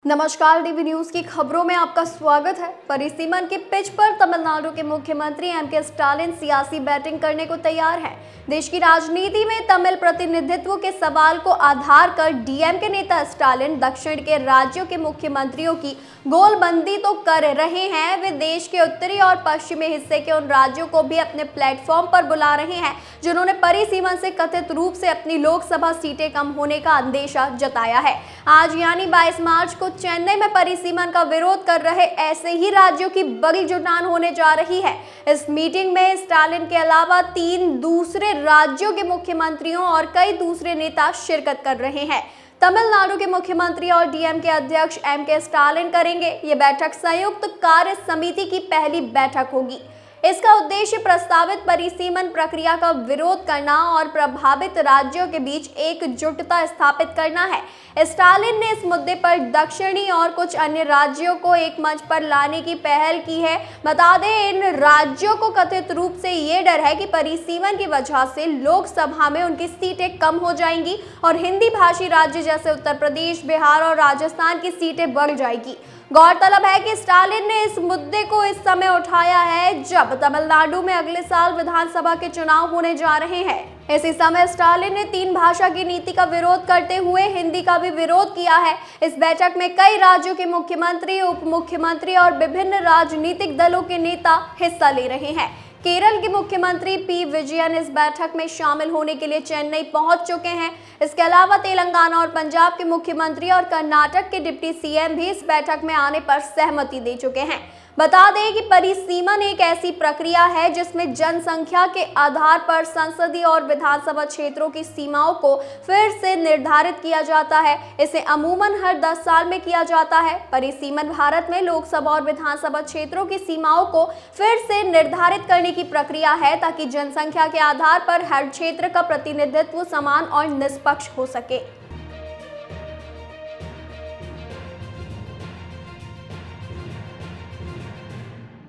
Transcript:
नमस्कार, DV news की खबरों में आपका स्वागत है। परिसीमन की पिच पर तमिलनाडु के मुख्यमंत्री एम.के. स्टालिन सियासी बैटिंग करने को तैयार हैं। देश की राजनीति में तमिल प्रतिनिधित्व के सवाल को आधार कर डीएमके नेता स्टालिन दक्षिण के राज्यों के मुख्यमंत्रियों की गोलबंदी तो कर रहे हैं, वे देश के उत्तरी और पश्चिमी हिस्से के उन राज्यों को भी अपने प्लेटफॉर्म पर बुला रहे हैं जिन्होंने परिसीमन से कथित रूप से अपनी लोकसभा सीटें कम होने का अंदेशा जताया है। आज यानी 22 मार्च को चेन्नई में परिसीमन का विरोध कर रहे ऐसे ही राज्यों की बड़ी जुटान होने जा रही है। इस मीटिंग में स्टालिन के अलावा 3 दूसरे राज्यों के मुख्यमंत्रियों और कई दूसरे नेता शिरकत कर रहे हैं। तमिलनाडु के मुख्यमंत्री और डीएमके अध्यक्ष एम.के. स्टालिन करेंगे। ये बैठक संयुक्त कार्य समिति की पहली बैठक होगी। इसका उद्देश्य प्रस्तावित परिसीमन प्रक्रिया का विरोध करना और प्रभावित राज्यों के बीच एकजुटता स्थापित करना है। स्टालिन ने इस मुद्दे पर दक्षिणी और कुछ अन्य राज्यों को एक मंच पर लाने की पहल की है। बता दें, इन राज्यों को कथित रूप से ये डर है कि परिसीमन की वजह से लोकसभा में उनकी सीटें कम हो जाएंगी और हिंदी भाषी राज्य जैसे उत्तर प्रदेश, बिहार और राजस्थान की सीटें बढ़ जाएगी। गौरतलब है कि स्टालिन ने इस मुद्दे को इस समय उठाया है जब तमिलनाडु में अगले साल विधानसभा के चुनाव होने जा रहे हैं। इसी समय स्टालिन ने 3 भाषा की नीति का विरोध करते हुए हिंदी का भी विरोध किया है। इस बैठक में कई राज्यों के मुख्यमंत्री, उप मुख्यमंत्री और विभिन्न राजनीतिक दलों के नेता हिस्सा ले रहे हैं। केरल के मुख्यमंत्री पी विजयन इस बैठक में शामिल होने के लिए चेन्नई पहुंच चुके हैं। इसके अलावा तेलंगाना और पंजाब के मुख्यमंत्री और कर्नाटक के डिप्टी सीएम भी इस बैठक में आने पर सहमति दे चुके हैं। बता दें कि परिसीमन एक ऐसी प्रक्रिया है जिसमें जनसंख्या के आधार पर संसदीय और विधानसभा क्षेत्रों की सीमाओं को फिर से निर्धारित किया जाता है। इसे अमूमन हर 10 साल में किया जाता है। परिसीमन भारत में लोकसभा और विधानसभा क्षेत्रों की सीमाओं को फिर से निर्धारित करने की प्रक्रिया है ताकि जनसंख्या के आधार पर हर क्षेत्र का प्रतिनिधित्व समान और निष्पक्ष हो सके।